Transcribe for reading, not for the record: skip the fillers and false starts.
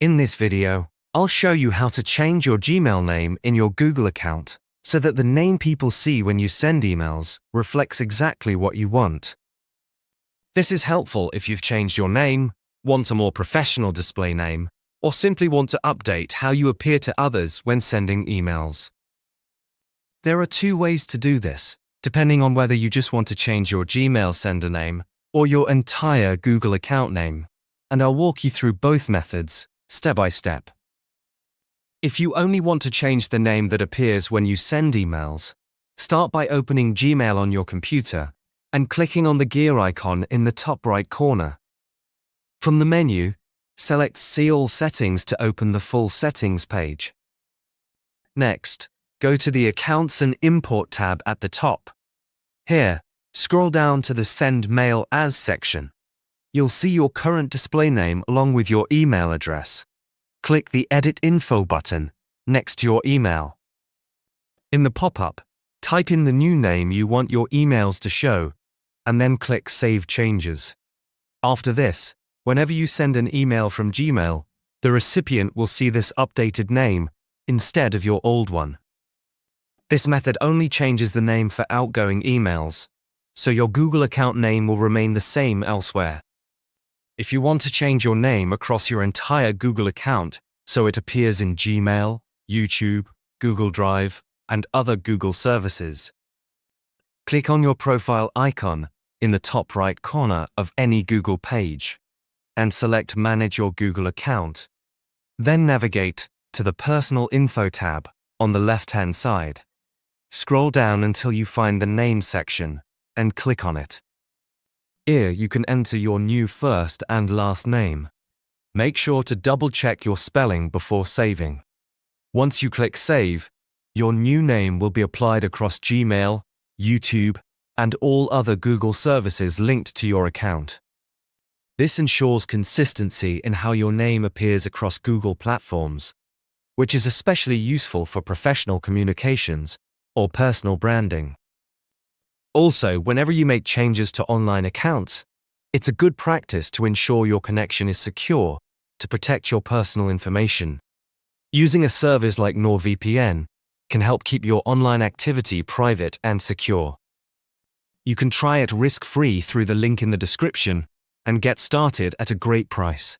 In this video, I'll show you how to change your Gmail name in your Google account so that the name people see when you send emails reflects exactly what you want. This is helpful if you've changed your name, want a more professional display name, or simply want to update how you appear to others when sending emails. There are two ways to do this, depending on whether you just want to change your Gmail sender name or your entire Google account name, and I'll walk you through both methods step by step. If you only want to change the name that appears when you send emails, start by opening Gmail on your computer and clicking on the gear icon in the top right corner. From the menu, select See All Settings to open the full settings page. Next, go to the Accounts and Import tab at the top. Here, scroll down to the Send Mail As section. You'll see your current display name along with your email address. Click the Edit Info button next to your email. In the pop-up, type in the new name you want your emails to show, and then click Save Changes. After this, whenever you send an email from Gmail, the recipient will see this updated name instead of your old one. This method only changes the name for outgoing emails, so your Google account name will remain the same elsewhere. If you want to change your name across your entire Google account so it appears in Gmail, YouTube, Google Drive, and other Google services, click on your profile icon in the top right corner of any Google page and select Manage Your Google Account. Then navigate to the Personal Info tab on the left-hand side. Scroll down until you find the Name section and click on it. Here you can enter your new first and last name. Make sure to double-check your spelling before saving. Once you click Save, your new name will be applied across Gmail, YouTube, and all other Google services linked to your account. This ensures consistency in how your name appears across Google platforms, which is especially useful for professional communications or personal branding. Also, whenever you make changes to online accounts, it's a good practice to ensure your connection is secure to protect your personal information. Using a service like NordVPN can help keep your online activity private and secure. You can try it risk-free through the link in the description and get started at a great price.